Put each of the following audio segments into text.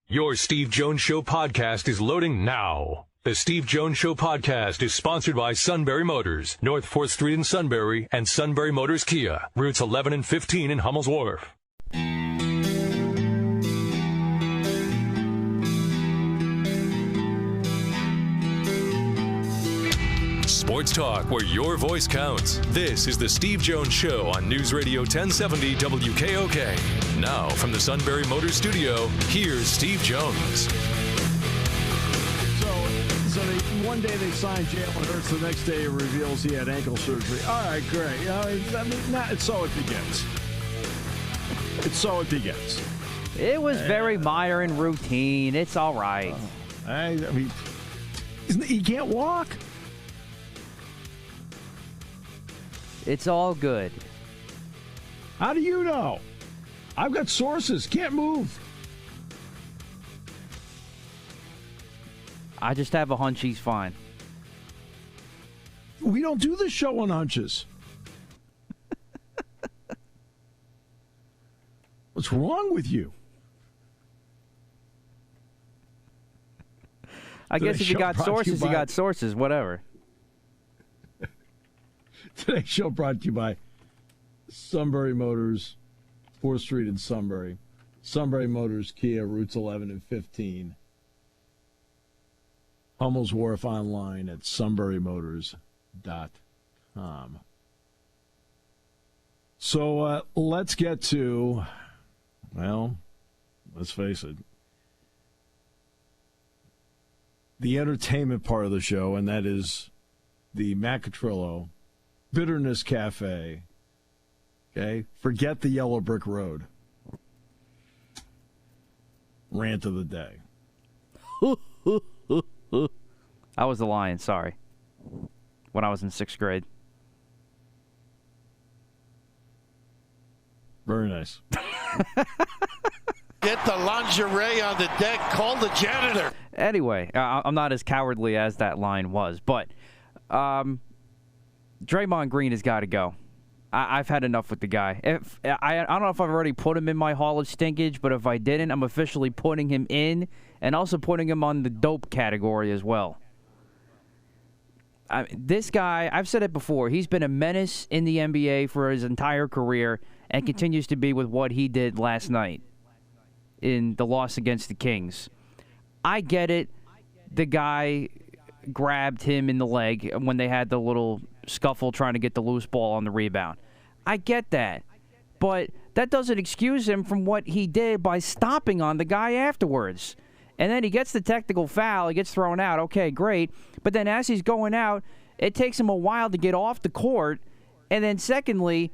Your Steve Jones Show podcast is loading now. The Steve Jones Show podcast is sponsored by Sunbury Motors, North 4th Street in Sunbury, and Sunbury Motors Kia, routes 11 and 15 in Hummel's Wharf. Sports talk where your voice counts. This is the Steve Jones Show on News Radio 1070 WKOK. Now from the Sunbury Motors Studio, here's Steve Jones. So one day they signed Jalen Hurts, the next day it reveals he had ankle surgery. All right, great. It's so it begins. It's so it begins. It was very minor and routine. It's all right. I mean, he can't walk. It's all good. How do you know? I've got sources. Can't move. I just have a hunch he's fine. We don't do this show on hunches. What's wrong with you? I guess if you got sources, you got sources, whatever. Today's show brought to you by Sunbury Motors, 4th Street in Sunbury. Sunbury Motors, Kia, routes 11 and 15. Hummel's Wharf online at sunburymotors.com. So let's get to, well, let's face it, the entertainment part of the show, and that is the Macatrillo Bitterness Cafe. Okay? Forget the yellow brick road. Rant of the day. I was the lion, sorry. When I was in 6th grade. Very nice. Get the lingerie on the deck. Call the janitor. Anyway, I'm not as cowardly as that line was, but Draymond Green has got to go. I've had enough with the guy. I don't know if I've already put him in my Hall of Stinkage, but if I didn't, I'm officially putting him in and also putting him on the dope category as well. This guy, I've said it before, he's been a menace in the NBA for his entire career and continues to be with what he did last night in the loss against the Kings. I get it. The guy grabbed him in the leg when they had the little scuffle trying to get the loose ball on the rebound. I get that. But that doesn't excuse him from what he did by stomping on the guy afterwards. And then he gets the technical foul. He gets thrown out. Okay, great. But then as he's going out, it takes him a while to get off the court. And then secondly,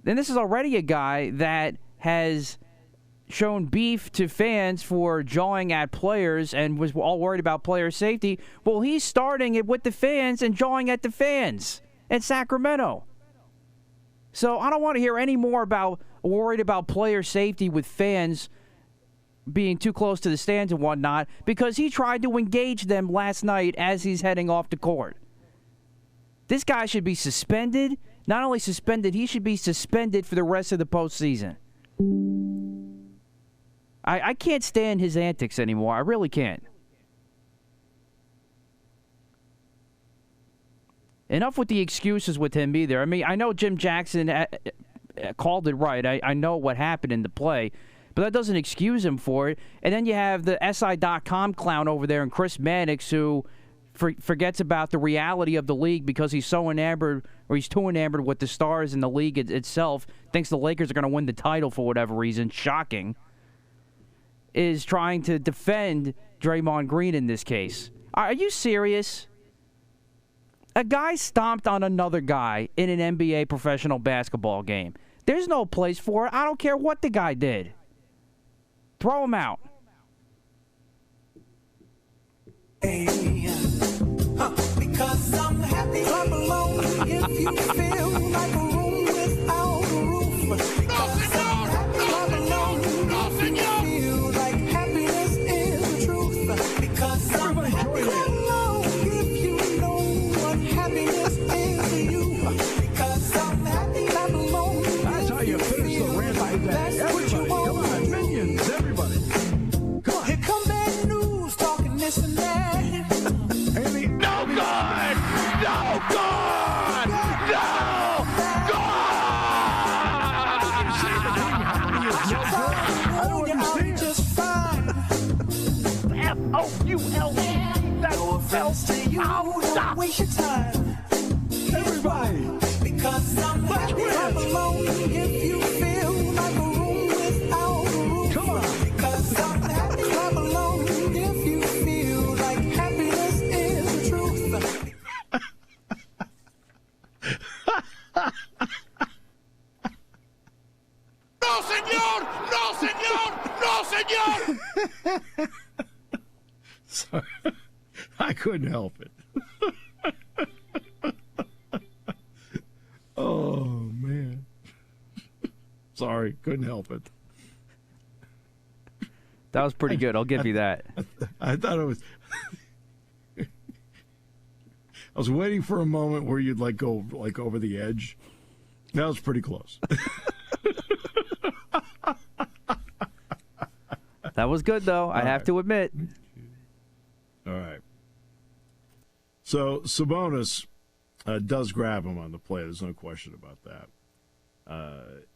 and this is already a guy that has shown beef to fans for jawing at players and was all worried about player safety. Well, he's starting it with the fans and jawing at the fans in Sacramento. So I don't want to hear any more about worried about player safety with fans being too close to the stands and whatnot, because he tried to engage them last night as he's heading off the court. This guy should be suspended. Not only suspended, he should be suspended for the rest of the postseason. I can't stand his antics anymore. I really can't. Enough with the excuses with him either. I mean, I know Jim Jackson called it right. I know what happened in the play, but that doesn't excuse him for it. And then you have the SI.com clown over there and Chris Mannix, who forgets about the reality of the league because he's so enamored, or he's too enamored with the stars in the league itself, thinks the Lakers are going to win the title for whatever reason. Shocking. Is trying to defend Draymond Green in this case. Are you serious? A guy stomped on another guy in an NBA professional basketball game. There's no place for it. I don't care what the guy did. Throw him out. Because I'm happy. Clap along if you feel like a room without a roof. Because I'm happy. Clap along if you feel like happiness is the truth. Because I'm happy. Clap along if you know what happiness is to you. Because I'm happy. Clap along. That's how you finish the rant of the day. Everybody, come on, minions, everybody. Come on. this and that. No good! No good! No I don't understand. Just fine. F-O-U-L-E. That's No offense to you, don't waste your time. Everybody. Because I'm happy, clap along if you feel like a room without a roof. Come on. Because I'm happy, clap along if you feel like happiness is the truth. No, senor! No, senor! No, senor! Sorry. I couldn't help it. Oh, man. Sorry, couldn't help it. That was pretty good. I'll give you that. I thought it was. I was waiting for a moment where you'd go over the edge. That was pretty close. That was good, though. I have to admit. All right. So Sabonis does grab him on the play. There's no question about that.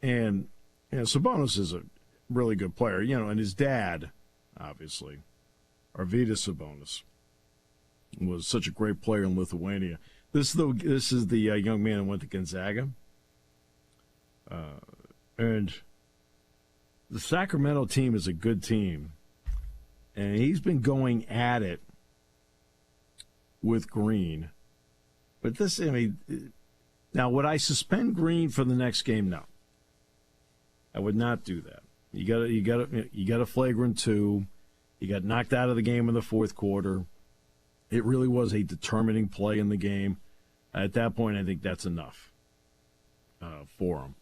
And Sabonis is a really good player. And his dad, obviously, Arvydas Sabonis, was such a great player in Lithuania. This is the young man who went to Gonzaga. And the Sacramento team is a good team. And he's been going at it with Green. But now would I suspend Green for the next game? No. I would not do that. You got a flagrant 2. He got knocked out of the game in the fourth quarter. It really was a determining play in the game. At that point, I think that's enough for him.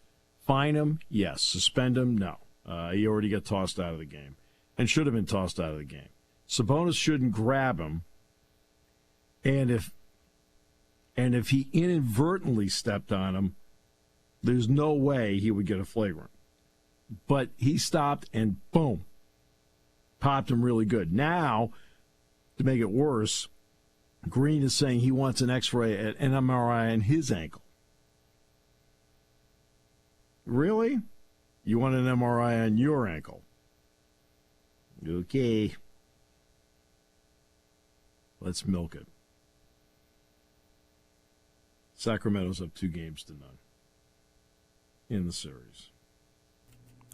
Fine him, yes. Suspend him, no. He already got tossed out of the game and should have been tossed out of the game. Sabonis shouldn't grab him. And if he inadvertently stepped on him, there's no way he would get a flagrant. But he stopped and boom, popped him really good. Now, to make it worse, Green is saying he wants an X-ray, an MRI on his ankle. Really? You want an MRI on your ankle? Okay. Let's milk it. Sacramento's up 2-0 in the series.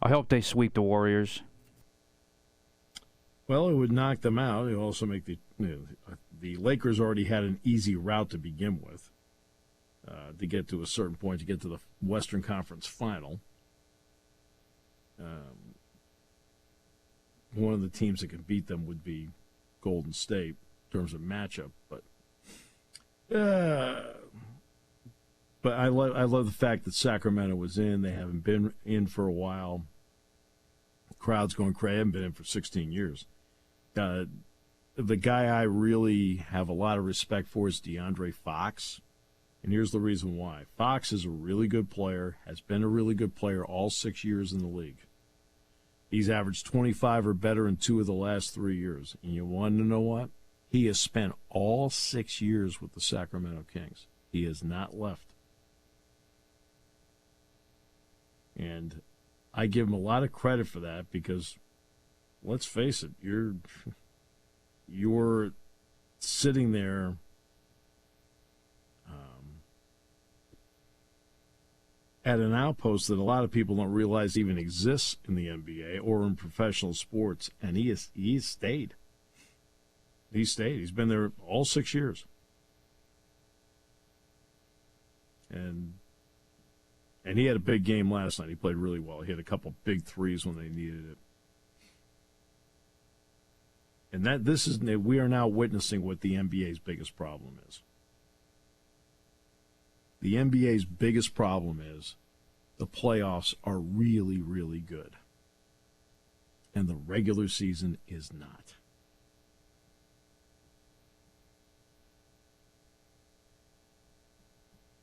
I hope they sweep the Warriors. Well, it would knock them out. It would also make the Lakers already had an easy route to begin with to get to a certain point, to get to the Western Conference Final. One of the teams that could beat them would be Golden State in terms of matchup, but I love the fact that Sacramento was in. They haven't been in for a while. The crowd's going crazy. They haven't been in for 16 years. The guy I really have a lot of respect for is DeAndre Fox, and here's the reason why. Fox is a really good player, has been a really good player all 6 years in the league. He's averaged 25 or better in 2 of the last 3 years. And you want to know what? He has spent all 6 years with the Sacramento Kings. He has not left. And I give him a lot of credit for that because, let's face it, you're sitting there at an outpost that a lot of people don't realize even exists in the NBA or in professional sports, and he has stayed. He's stayed. He's been there all 6 years. And he had a big game last night. He played really well. He had a couple big threes when they needed it. And we are now witnessing what the NBA's biggest problem is. The NBA's biggest problem is the playoffs are really, really good. And the regular season is not.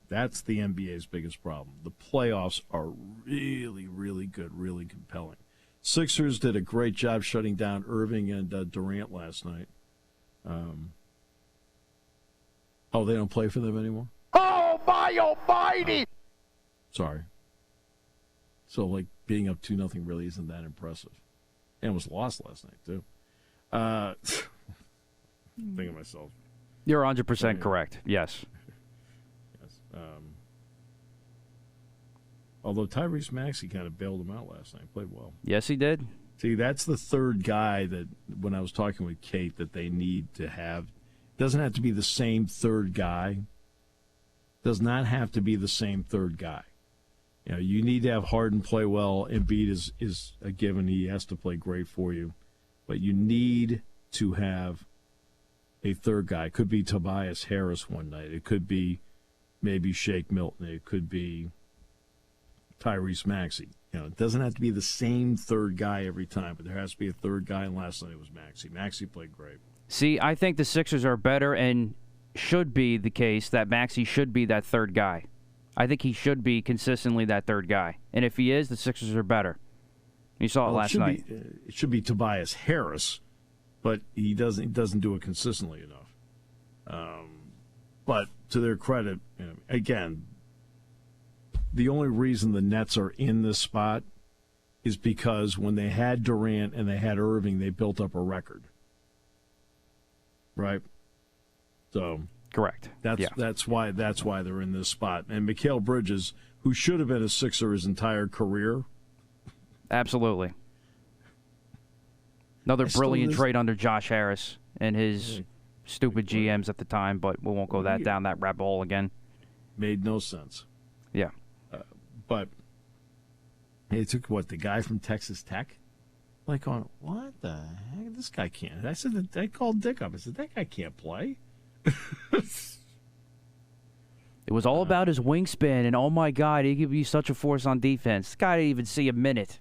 That's the NBA's biggest problem. The playoffs are really, really good, really compelling. Sixers did a great job shutting down Irving and Durant last night. They don't play for them anymore? Oh, my almighty! Sorry. So, like, being up 2-0 really isn't that impressive. And it was lost last night, too. Thinking of myself. You're 100% correct. Yes. Yes. Although Tyrese Maxey kind of bailed him out last night. Played well. Yes, he did. See, that's the third guy that, when I was talking with Kate, that they need to have. Doesn't have to be the same third guy. Does not have to be the same third guy. You know, you need to have Harden play well. Embiid is a given. He has to play great for you. But you need to have a third guy. It could be Tobias Harris one night. It could be maybe Shake Milton. It could be Tyrese Maxey. You know, it doesn't have to be the same third guy every time, but there has to be a third guy, and last night it was Maxey. Maxey played great. See, I think the Sixers are better, and should be the case that Maxey should be that third guy. I think he should be consistently that third guy. And if he is, the Sixers are better. You saw it last night. It should be Tobias Harris, but he doesn't do it consistently enough. But to their credit, you know, again, the only reason the Nets are in this spot is because when they had Durant and they had Irving, they built up a record. Right? So correct. That's why they're in this spot. And Mikal Bridges, who should have been a Sixer his entire career. Absolutely. Another brilliant trade under Josh Harris and his stupid GMs at the time, but we won't go down that rabbit hole again. Made no sense. Yeah. But they took, the guy from Texas Tech? Like, what the heck? This guy can't. I called Dick up. I said, that guy can't play. It was all about his wingspan, and oh my God, he could be such a force on defense. This guy didn't even see a minute.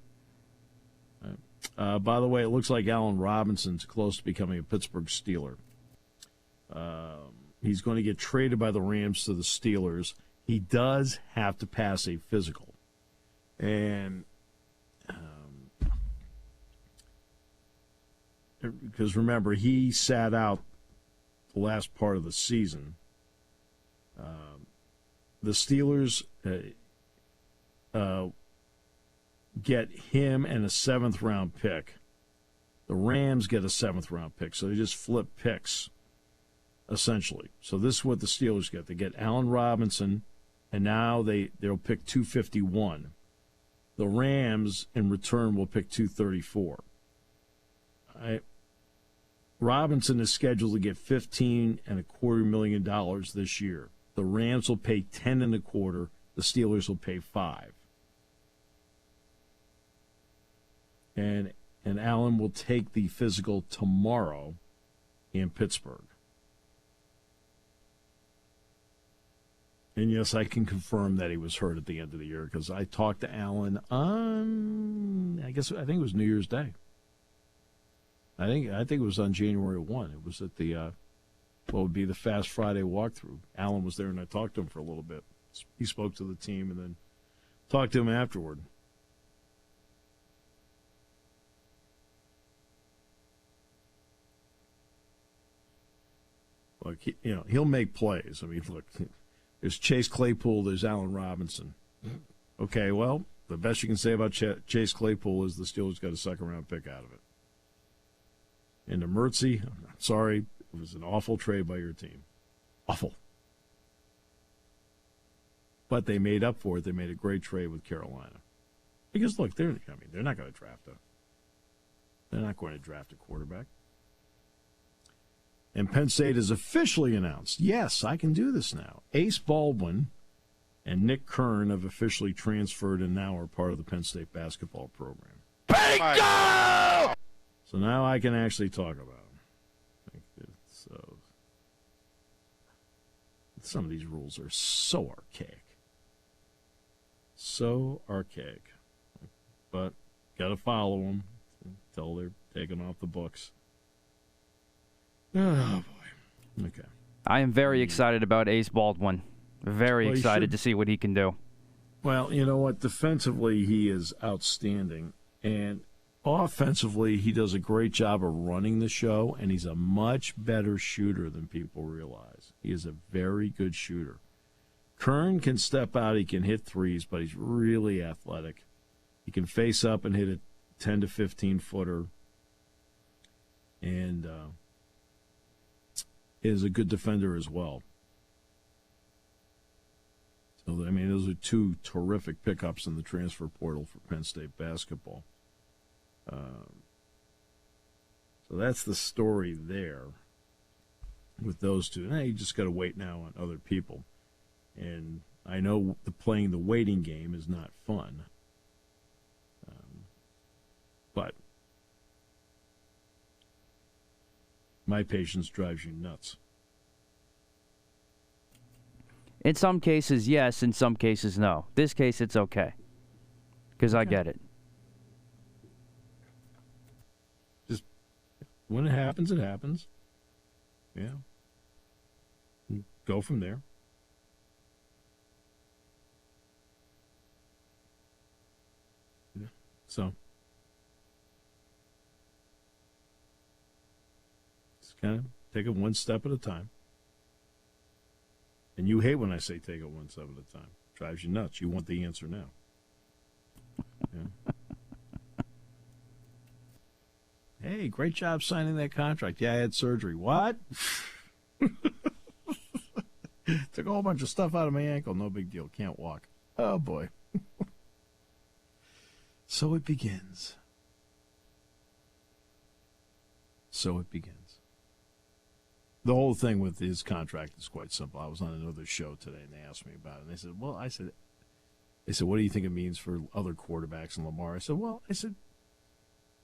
By the way, it looks like Allen Robinson's close to becoming a Pittsburgh Steeler. He's going to get traded by the Rams to the Steelers. He does have to pass a physical. And because remember, he sat out the last part of the season. The Steelers get him and a 7th-round pick. The Rams get a 7th-round pick, so they just flip picks, essentially. So this is what the Steelers get. They get Allen Robinson, and now they'll pick 251. The Rams, in return, will pick 234. Robinson is scheduled to get $15.25 million this year. The Rams will pay $10.25. The Steelers will pay $5. And Allen will take the physical tomorrow in Pittsburgh. And yes, I can confirm that he was hurt at the end of the year because I talked to Allen on, I think it was New Year's Day. I think it was on January 1. It was at the what would be the Fast Friday walkthrough. Allen was there, and I talked to him for a little bit. He spoke to the team, and then talked to him afterward. Look, he'll make plays. I mean, look, there's Chase Claypool, there's Allen Robinson. Okay, well, the best you can say about Chase Claypool is the Steelers got a 2nd-round pick out of it. And to Mertzy, I'm sorry, it was an awful trade by your team. Awful. But they made up for it. They made a great trade with Carolina. Because, look, they're not going to draft they're not going to draft a quarterback. And Penn State has officially announced, yes, I can do this now. Ace Baldwin and Nick Kern have officially transferred and now are part of the Penn State basketball program. Bingo! So now I can actually talk about them. So some of these rules are so archaic. So archaic. But got to follow them until they're taken off the books. Oh, boy. Okay. I am very excited about Ace Baldwin. Very excited to see what he can do. Well, you know what? Defensively, he is outstanding. And offensively, he does a great job of running the show, and he's a much better shooter than people realize. He is a very good shooter. Kern can step out, he can hit threes, but he's really athletic. He can face up and hit a 10 to 15-footer, and is a good defender as well. So, I mean, those are two terrific pickups in the transfer portal for Penn State basketball. So that's the story there with those two. Now you just got to wait now on other people. And I know playing the waiting game is not fun. But my patience drives you nuts. In some cases, yes. In some cases, no. This case, it's okay. Because I get it. Just when it happens, it happens. Yeah. Go from there. Yeah. So. Just kind of take it one step at a time. And you hate when I say take it one step at a time. Drives you nuts. You want the answer now. Yeah. Hey, great job signing that contract. Yeah, I had surgery. What? Took a whole bunch of stuff out of my ankle. No big deal. Can't walk. Oh, boy. So it begins. So it begins. The whole thing with his contract is quite simple. I was on another show today, and they asked me about it. And they said, well, they said, what do you think it means for other quarterbacks in Lamar? I said,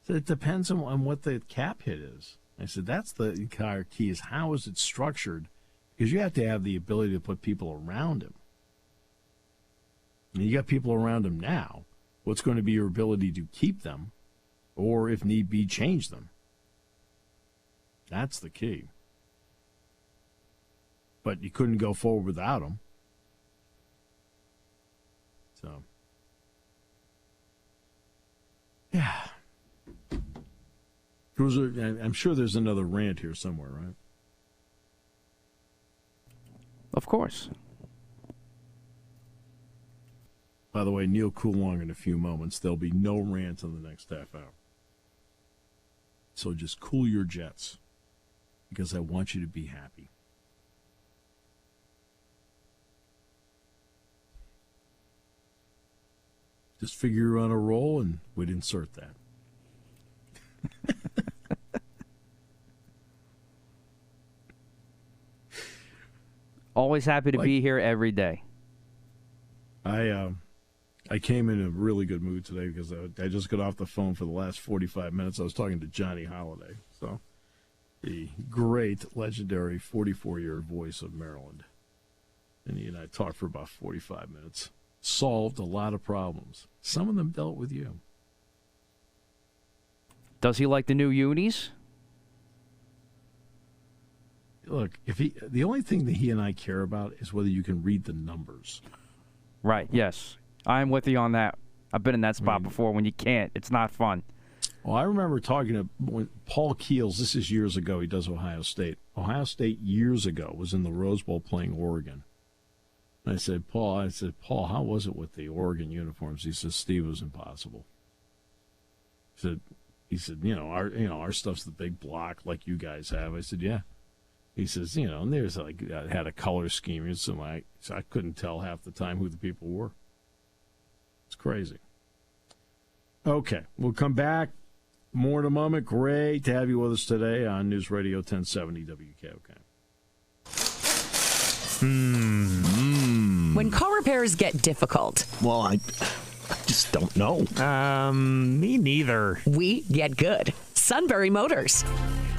it depends on what the cap hit is. I said, that's the entire key, is how is it structured? Because you have to have the ability to put people around him. And you got people around him now. What's going to be your ability to keep them, or if need be, change them? That's the key. But you couldn't go forward without him. So, yeah. I'm sure there's another rant here somewhere, right? Of course. By the way, Neal Coolong in a few moments. There'll be no rant in the next half hour. So just cool your jets, because I want you to be happy. Just figure you're on a roll, and we'd insert that. Always happy to be here every day. I came in a really good mood today because I just got off the phone for the last 45 minutes. I was talking to Johnny Holiday, so the great, legendary 44-year voice of Maryland. And he and I talked for about 45 minutes. Solved a lot of problems. Some of them dealt with you. Does he like the new unis? Look, the only thing that he and I care about is whether you can read the numbers. Right, yes. I'm with you on that. I've been in that spot before when you can't. It's not fun. Well, I remember talking to Paul Keels. This is years ago. He does Ohio State. Ohio State years ago was in the Rose Bowl playing Oregon. And I said, Paul, how was it with the Oregon uniforms? He said, Steve, it was impossible. He said, our stuff's the big block like you guys have. I said, yeah. He says, and there's had a color scheme. So I couldn't tell half the time who the people were. It's crazy. Okay, we'll come back. More in a moment. Great to have you with us today on News Radio 1070 WKOK. When car repairs get difficult. Well, I just don't know. Me neither. We get good. Sunbury Motors.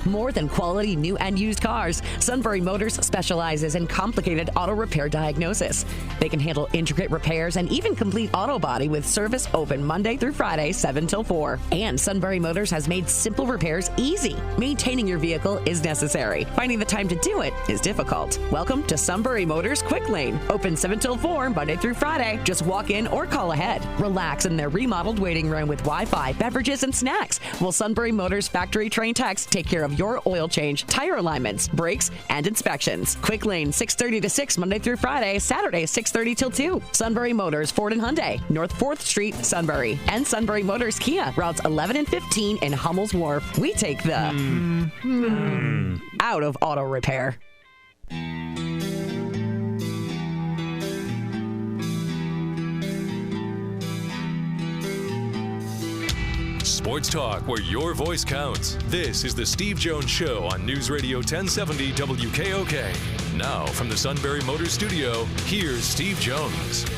More than quality new and used cars, Sunbury Motors specializes in complicated auto repair diagnosis. They can handle intricate repairs and even complete auto body with service open Monday through Friday, 7 till 4. And Sunbury Motors has made simple repairs easy. Maintaining your vehicle is necessary. Finding the time to do it is difficult. Welcome to Sunbury Motors Quick Lane. Open 7 till 4, Monday through Friday. Just walk in or call ahead. Relax in their remodeled waiting room with Wi-Fi, beverages, and snacks. While Sunbury Motors factory trained techs take care of your oil change, tire alignments, brakes, and inspections. Quick Lane, 6:30 to 6, Monday through Friday. Saturday, 6:30 till 2. Sunbury Motors, Ford and Hyundai, North 4th Street, Sunbury. And Sunbury Motors Kia, routes 11 and 15 in Hummel's Wharf. We take the out of auto repair. Sports talk where your voice counts. This is the Steve Jones Show on News Radio 1070 WKOK. Now from the Sunbury Motors Studio, here's Steve Jones.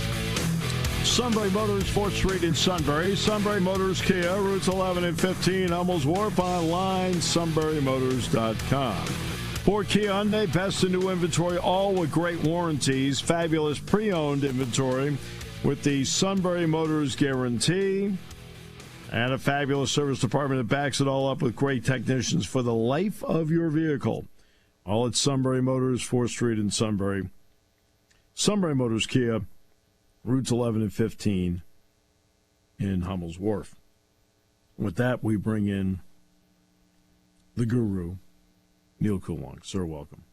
Sunbury Motors, 4th Street in Sunbury. Sunbury Motors Kia, routes 11 and 15, Hummel's Wharf. Online, sunburymotors.com. Ford, Kia, Hyundai, best in new inventory, all with great warranties. Fabulous pre-owned inventory with the Sunbury Motors guarantee. And a fabulous service department that backs it all up with great technicians for the life of your vehicle. All at Sunbury Motors, 4th Street in Sunbury. Sunbury Motors Kia, routes 11 and 15 in Hummel's Wharf. With that, we bring in the guru, Neal Coolong. Sir, welcome.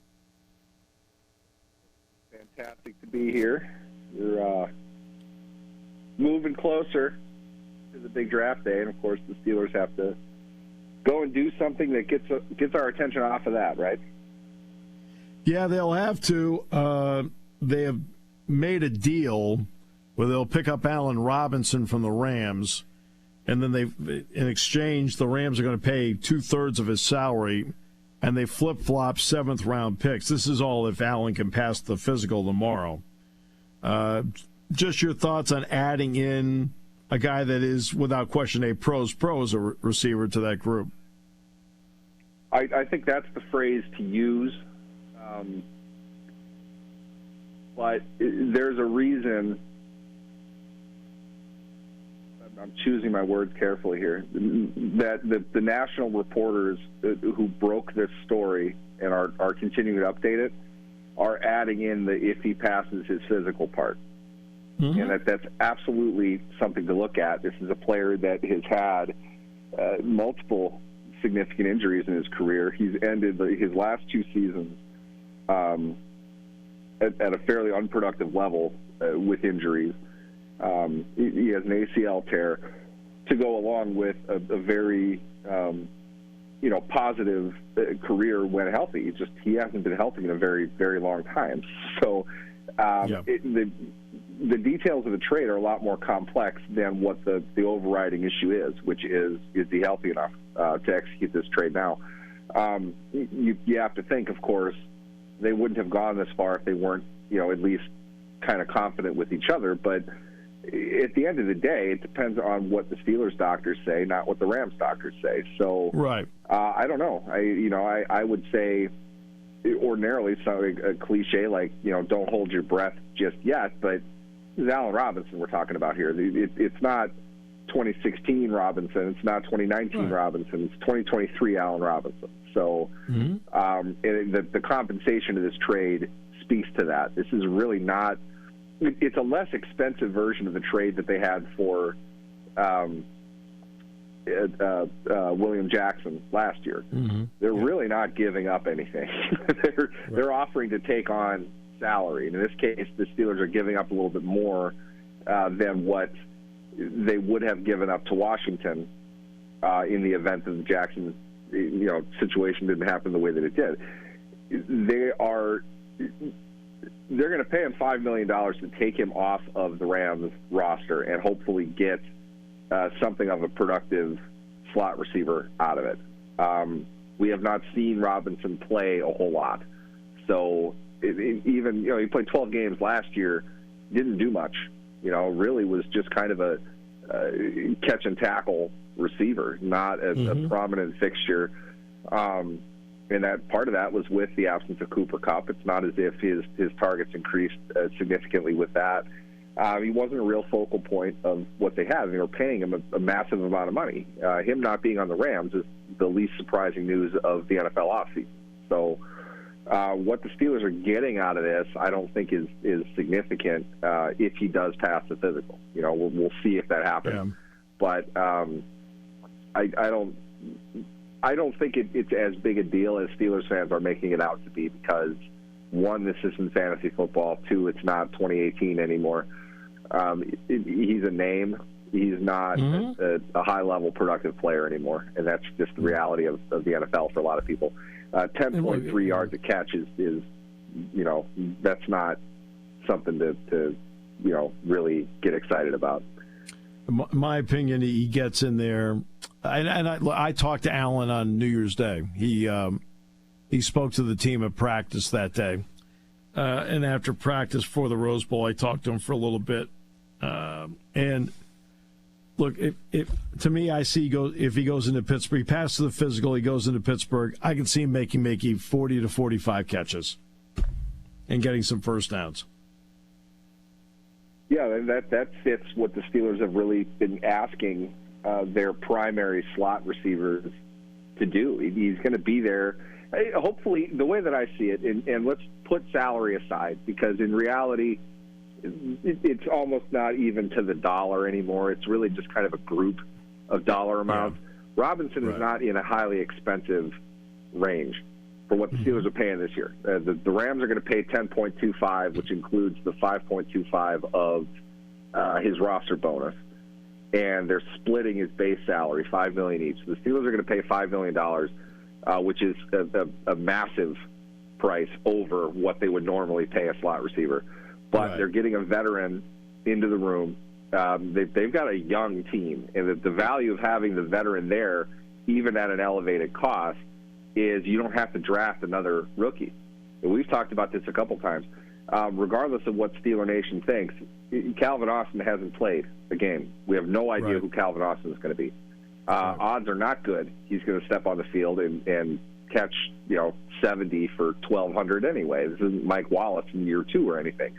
Fantastic to be here. You're moving closer to the big draft day, and of course the Steelers have to go and do something that gets our attention off of that, right? Yeah, they'll have to. They have made a deal where they'll pick up Allen Robinson from the Rams, and then in exchange, the Rams are going to pay 2/3 of his salary, and they flip-flop 7th-round picks. This is all if Allen can pass the physical tomorrow. Just your thoughts on adding in a guy that is, without question, a pro's pro as a receiver to that group. I think that's the phrase to use. But there's a reason. I'm choosing my words carefully here. That the national reporters who broke this story and are continuing to update it are adding in the if he passes his physical part. Mm-hmm. And that's absolutely something to look at. This is a player that has had multiple significant injuries in his career. He's ended his last 2 seasons at a fairly unproductive level with injuries. He has an ACL tear to go along with a very positive career when healthy. He hasn't been healthy in a very, very long time. So the details of the trade are a lot more complex than what the overriding issue is, which is he healthy enough to execute this trade now? You have to think, of course, they wouldn't have gone this far if they weren't, at least kind of confident with each other. But at the end of the day, it depends on what the Steelers doctors say, not what the Rams doctors say. So, right. I don't know. I would say ordinarily a cliche like, don't hold your breath just yet, but this is Allen Robinson we're talking about here. It's not 2016 Robinson. It's not 2019 Robinson. It's 2023 Allen Robinson. So the compensation of this trade speaks to that. This is really not – it's a less expensive version of the trade that they had for William Jackson last year. Mm-hmm. They're really not giving up anything. They're offering to take on salary. And in this case, the Steelers are giving up a little bit more than what they would have given up to Washington in the event that the Jackson situation didn't happen the way that it did. They're going to pay him $5 million to take him off of the Rams roster and hopefully get something of a productive slot receiver out of it. We have not seen Robinson play a whole lot. So even he played 12 games last year, didn't do much. Really was just kind of a catch and tackle receiver, not a prominent fixture And that part of that was with the absence of Cooper Kupp. It's not as if his targets increased significantly with that. He wasn't a real focal point of what they had. They were paying him a massive amount of money. Him not being on the Rams is the least surprising news of the NFL offseason. So what the Steelers are getting out of this, I don't think is significant if he does pass the physical. We'll see if that happens. Yeah. But I don't think it's as big a deal as Steelers fans are making it out to be because, one, this isn't fantasy football. Two, it's not 2018 anymore. He's a name. He's not a high-level productive player anymore, and that's just the reality of the NFL for a lot of people. 10.3 yards a catch is that's not something to really get excited about. My opinion, he gets in there, and I talked to Allen on New Year's Day. He spoke to the team at practice that day, and after practice for the Rose Bowl, I talked to him for a little bit. And look, to me, I see if he goes into Pittsburgh, he passes the physical, he goes into Pittsburgh, I can see him making 40 to 45 catches and getting some first downs. Yeah, that fits what the Steelers have really been asking their primary slot receivers to do. He's going to be there. Hopefully, the way that I see it, and let's put salary aside, because in reality, it's almost not even to the dollar anymore. It's really just kind of a group of dollar amounts. Yeah. Robinson is not in a highly expensive range for what the Steelers are paying this year. The Rams are going to pay $10.25, which includes the $5.25 of his roster bonus, and they're splitting his base salary, $5 million each. The Steelers are going to pay $5 million, which is a massive price over what they would normally pay a slot receiver. But they're getting a veteran into the room. They've got a young team, and the value of having the veteran there, even at an elevated cost, is you don't have to draft another rookie. And we've talked about this a couple times. Regardless of what Steeler Nation thinks, Calvin Austin hasn't played a game. We have no idea who Calvin Austin is going to be. Odds are not good. He's going to step on the field and catch 70 for 1,200 anyway. This isn't Mike Wallace in year 2 or anything.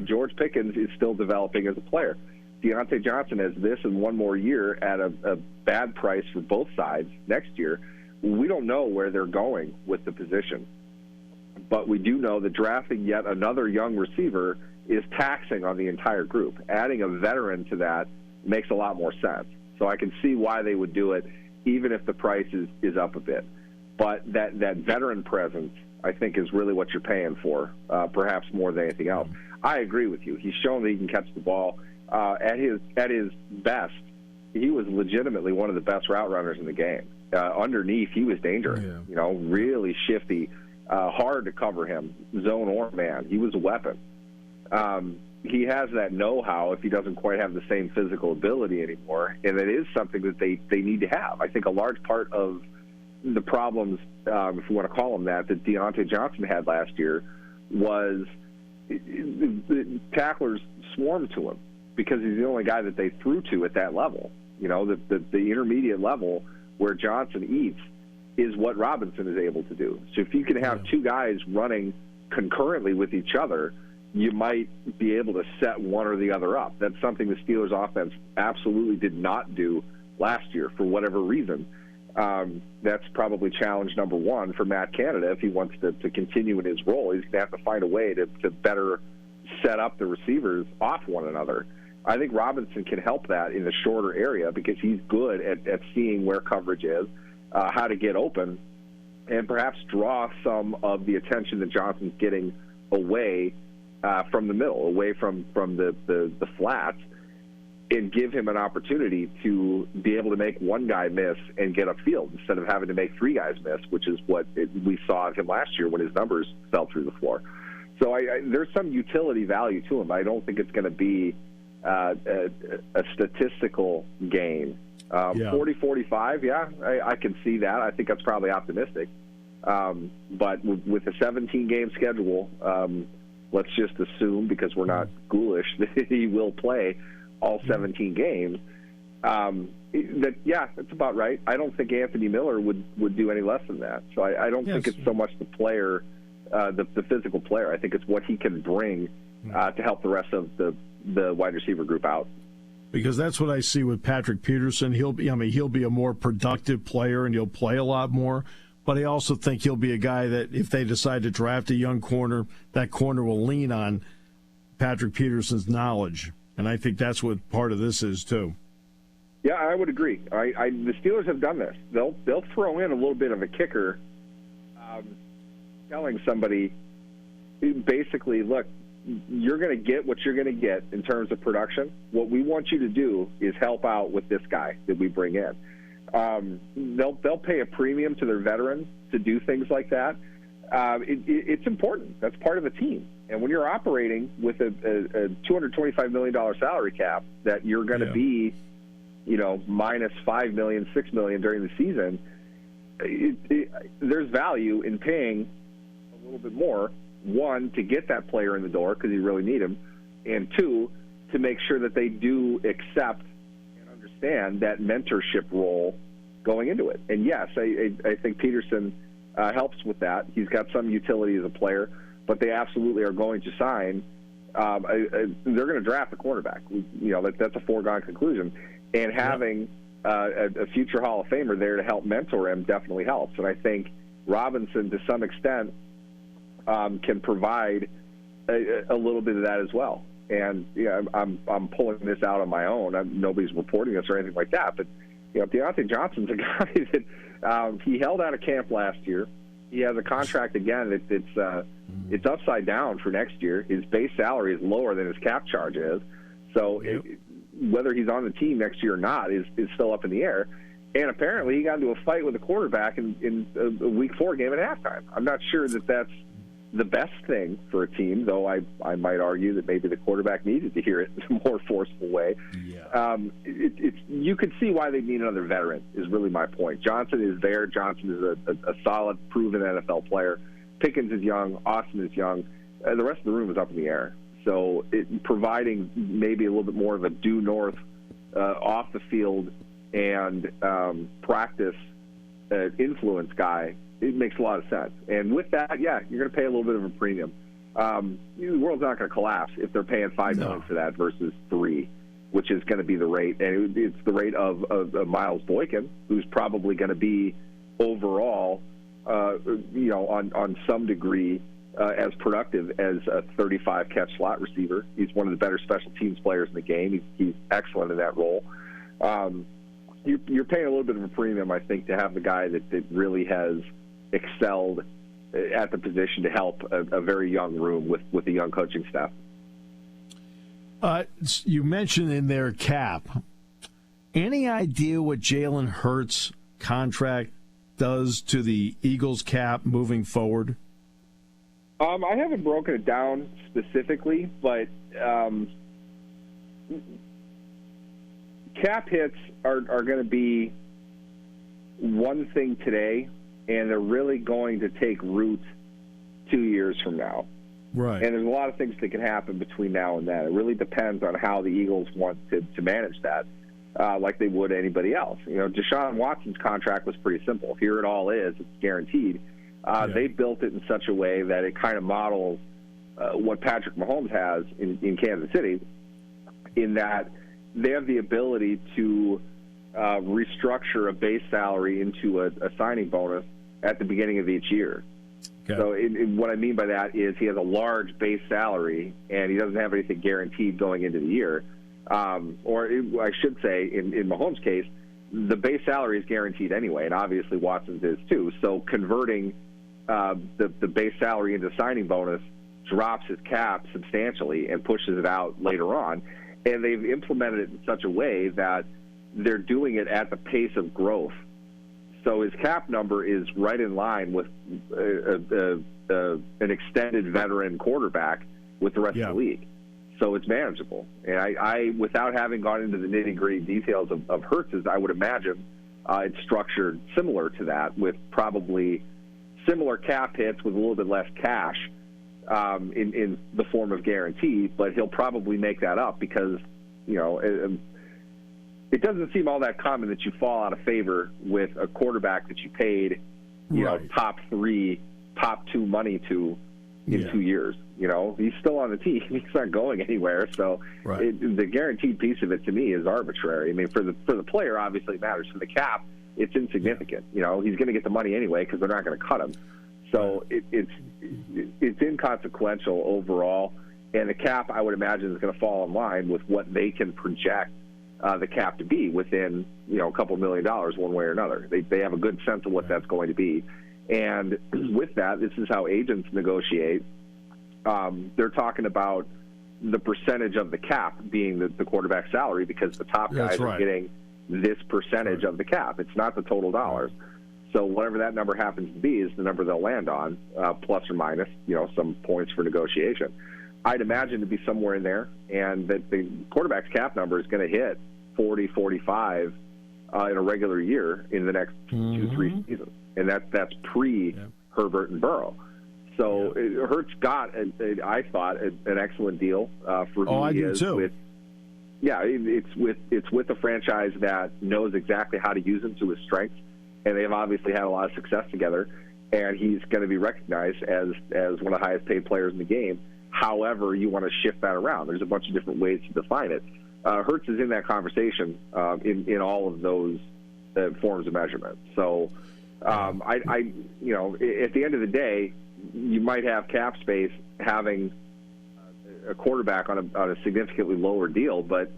George Pickens is still developing as a player. Deontay Johnson has this and one more year at a bad price for both sides next year. We don't know where they're going with the position, but we do know that drafting yet another young receiver is taxing on the entire group. Adding a veteran to that makes a lot more sense. So I can see why they would do it, even if the price is up a bit. But that veteran presence, I think, is really what you're paying for, perhaps more than anything else. I agree with you. He's shown that he can catch the ball. At his best, he was legitimately one of the best route runners in the game. Underneath, he was dangerous. Yeah. Really shifty, hard to cover him, zone or man. He was a weapon. He has that know-how if he doesn't quite have the same physical ability anymore, and it is something that they need to have. I think a large part of the problems, if you want to call them that Deontay Johnson had last year was the tacklers swarmed to him because he's the only guy that they threw to at that level. The intermediate level where Johnson eats is what Robinson is able to do. So if you can have two guys running concurrently with each other, you might be able to set one or the other up. That's something the Steelers offense absolutely did not do last year for whatever reason. That's probably challenge number one for Matt Canada if he wants to continue in his role. He's going to have to find a way to better set up the receivers off one another. I think Robinson can help that in the shorter area because he's good at seeing where coverage is, how to get open, and perhaps draw some of the attention that Johnson's getting away from the middle, away from the flats, and give him an opportunity to be able to make one guy miss and get upfield instead of having to make three guys miss, which is what we saw of him last year when his numbers fell through the floor. So there's some utility value to him. I don't think it's going to be a statistical gain. 40-45, I can see that. I think that's probably optimistic. But with a 17-game schedule, let's just assume, because we're not ghoulish, that he will play all 17 games. That's about right. I don't think Anthony Miller would do any less than that. So I don't think it's so much the player, the physical player. I think it's what he can bring to help the rest of the wide receiver group out. Because that's what I see with Patrick Peterson. He'll be a more productive player and he'll play a lot more. But I also think he'll be a guy that if they decide to draft a young corner, that corner will lean on Patrick Peterson's knowledge. And I think that's what part of this is too. Yeah, I would agree. The Steelers have done this. They'll throw in a little bit of a kicker, telling somebody, basically, look, you're going to get what you're going to get in terms of production. What we want you to do is help out with this guy that we bring in. They'll pay a premium to their veterans to do things like that. It's important. That's part of a team. And when you're operating with a $225 million salary cap that you're going to be, minus $5 million, $6 million during the season, there's value in paying a little bit more. One, to get that player in the door because you really need him, and two, to make sure that they do accept and understand that mentorship role going into it. And yes, I think Peterson helps with that. He's got some utility as a player, but they absolutely are going to sign. They're going to draft a quarterback. That's a foregone conclusion. And having a future Hall of Famer there to help mentor him definitely helps. And I think Robinson, to some extent, can provide a little bit of that as well. And I'm pulling this out on my own. Nobody's reporting this or anything like that. But Deontay Johnson's a guy that he held out of camp last year. He has a contract again it's upside down for next year. His base salary is lower than his cap charge is. So whether he's on the team next year or not is still up in the air. And apparently he got into a fight with a quarterback in a Week 4 game at halftime. I'm not sure that that's the best thing for a team, though I might argue that maybe the quarterback needed to hear it in a more forceful way. Yeah. You could see why they need another veteran is really my point. Johnson is there. Johnson is a solid, proven NFL player. Pickens is young. Austin is young. The rest of the room is up in the air. So providing maybe a little bit more of a due north off the field and practice influence guy, it makes a lot of sense. And with that, you're going to pay a little bit of a premium. The world's not going to collapse if they're paying $5 million for that versus $3 million, which is going to be the rate. And it's the rate of Miles Boykin, who's probably going to be overall, on some degree, as productive as a 35-catch slot receiver. He's one of the better special teams players in the game. He's excellent in that role. You're paying a little bit of a premium, I think, to have the guy that really has excelled at the position to help a very young room with a young coaching staff. You mentioned in their cap. Any idea what Jalen Hurts' contract does to the Eagles' cap moving forward? I haven't broken it down specifically, but cap hits are going to be one thing today, and they're really going to take root 2 years from now. Right. And there's a lot of things that can happen between now and then. It really depends on how the Eagles want to manage that, like they would anybody else. Deshaun Watson's contract was pretty simple. Here it all is. It's guaranteed. They built it in such a way that it kind of models what Patrick Mahomes has in Kansas City, in that they have the ability to restructure a base salary into a signing bonus at the beginning of each year. Okay. So what I mean by that is he has a large base salary, and he doesn't have anything guaranteed going into the year. I should say, in Mahomes' case, the base salary is guaranteed anyway, and obviously Watson's is too. So converting the base salary into signing bonus drops his cap substantially and pushes it out later on. And they've implemented it in such a way that they're doing it at the pace of growth. So his cap number is right in line with an extended veteran quarterback with the rest of the league. So it's manageable. And I without having gone into the nitty-gritty details of Hurts's, I would imagine it's structured similar to that, with probably similar cap hits with a little bit less cash in the form of guarantee, but he'll probably make that up because, it doesn't seem all that common that you fall out of favor with a quarterback that you paid, top 3, top 2 money to in 2 years. He's still on the team. He's not going anywhere. So the guaranteed piece of it to me is arbitrary. I mean, for the player, obviously it matters. For the cap, it's insignificant. He's going to get the money anyway because they're not going to cut him. So it's inconsequential overall. And the cap, I would imagine, is going to fall in line with what they can project the cap to be within, a couple $1 million one way or another. They have a good sense of what that's going to be. And with that, this is how agents negotiate. They're talking about the percentage of the cap being the quarterback salary because the top guys are getting this percentage of the cap. It's not the total dollars. So whatever that number happens to be is the number they'll land on, plus or minus, some points for negotiation. I'd imagine to be somewhere in there, and that the quarterback's cap number is going to hit 40, 45 in a regular year in the next 2-3 seasons. And that's pre-Herbert and Burrow. So Hurts got, I thought, an excellent deal for who he is. Too. It's with a franchise that knows exactly how to use him to his strengths, and they've obviously had a lot of success together. And he's going to be recognized as one of the highest paid players in the game. However, you want to shift that around. There's a bunch of different ways to define it. Hurts is in that conversation in all of those forms of measurement. So, at the end of the day, you might have cap space having a quarterback on a significantly lower deal, but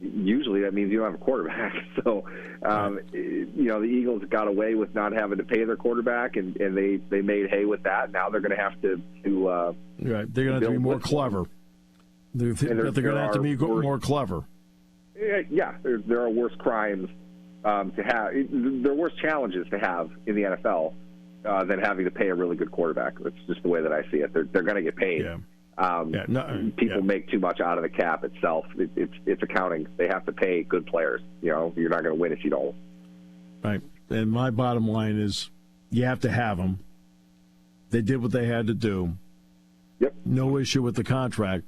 usually that means you don't have a quarterback. So, the Eagles got away with not having to pay their quarterback, and they made hay with that. Now they're going to have to they're going to have to be more clever. They're going to have to be more clever. Yeah, there are worse crimes to have. There are worse challenges to have in the NFL than having to pay a really good quarterback. That's just the way that I see it. They're going to get paid. Yeah. People make too much out of the cap itself. It's accounting. They have to pay good players. You're not going to win if you don't. Right. And my bottom line is you have to have them. They did what they had to do. Yep. No issue with the contract.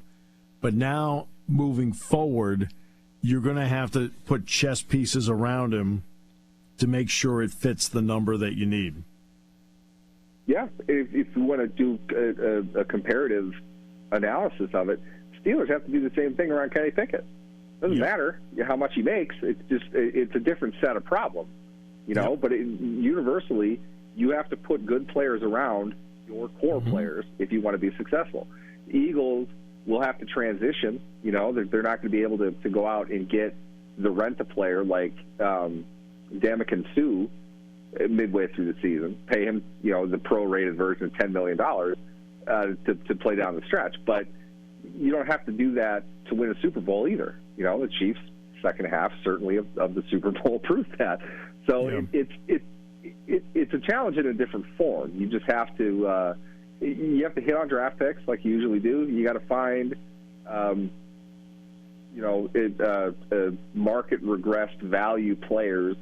But now, moving forward, you're going to have to put chess pieces around him to make sure it fits the number that you need. Yeah. If you want to do a comparative analysis of it, Steelers have to do the same thing around Kenny Pickett. Doesn't matter how much he makes. It's a different set of problems, But universally, you have to put good players around your core players if you want to be successful. The Eagles will have to transition. They're not going to be able to go out and get the rent-a-player like Ndamukong Suh midway through the season, pay him, the pro-rated version of $10 million to play down the stretch. But you don't have to do that to win a Super Bowl either. The Chiefs' second half certainly of the Super Bowl proved that. So it's a challenge in a different form. You just have to hit on draft picks like you usually do. You got to find market regressed value players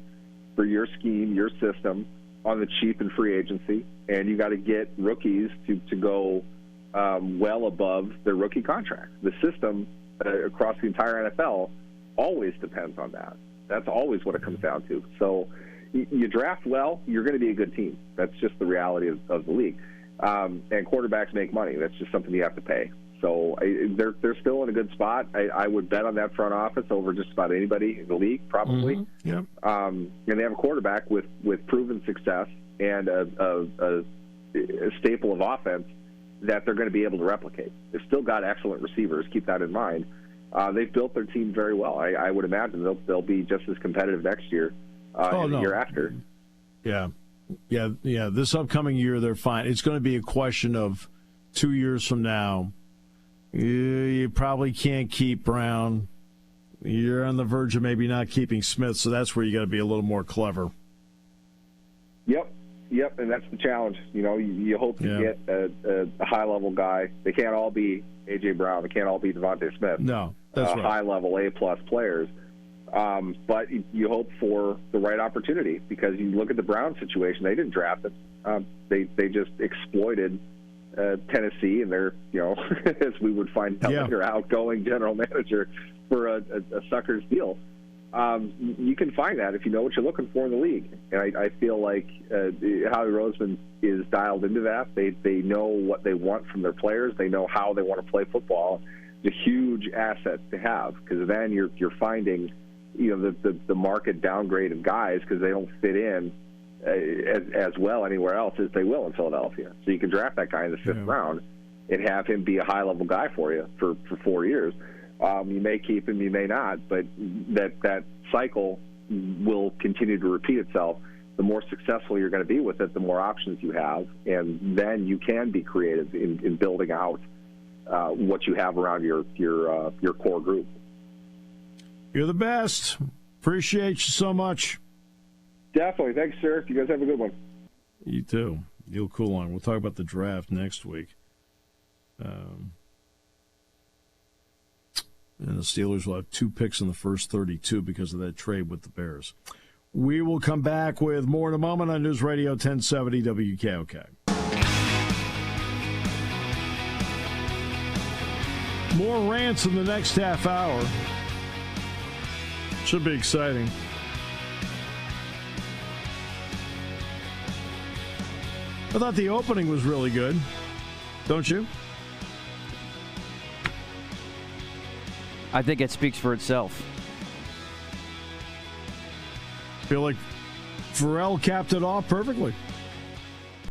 for your scheme, your system, on the cheap and free agency, and you got to get rookies to go well above their rookie contract. The system across the entire NFL always depends on that. That's always what it comes down to. So you draft well, you're going to be a good team. That's just the reality of the league. And quarterbacks make money. That's just something you have to pay. So they're still in a good spot. I would bet on that front office over just about anybody in the league, probably. And they have a quarterback with proven success and a staple of offense that they're going to be able to replicate. They've still got excellent receivers. Keep that in mind. They've built their team very well. I would imagine they'll be just as competitive next year and the year after. Yeah. This upcoming year, they're fine. It's going to be a question of 2 years from now. You probably can't keep Brown. You're on the verge of maybe not keeping Smith, so that's where you got to be a little more clever. Yep, and that's the challenge. You hope to get a high-level guy. They can't all be A.J. Brown. They can't all be Devontae Smith. No, that's right. High-level A-plus players. But you hope for the right opportunity because you look at the Brown situation. They didn't draft it. They just exploited Tennessee and their, as we would find out later, outgoing general manager for a sucker's deal. You can find that if you know what you're looking for in the league. And I feel like Howie Roseman is dialed into that. They know what they want from their players. They know how they want to play football. It's a huge asset to have, because then you're finding, the market downgrade of guys because they don't fit in as well anywhere else as they will in Philadelphia. So you can draft that guy in the fifth round and have him be a high-level guy for you for 4 years. You may keep him, you may not, but that cycle will continue to repeat itself. The more successful you're going to be with it, the more options you have, and then you can be creative in building out what you have around your core group. You're the best. Appreciate you so much. Definitely. Thanks, sir. You guys have a good one. You too. Neal Coolong. We'll talk about the draft next week. And the Steelers will have 2 picks in the first 32 because of that trade with the Bears. We will come back with more in a moment on News Radio 1070 WKOK. More rants in the next half hour. Should be exciting. I thought the opening was really good. Don't you? I think it speaks for itself. I feel like Pharrell capped it off perfectly.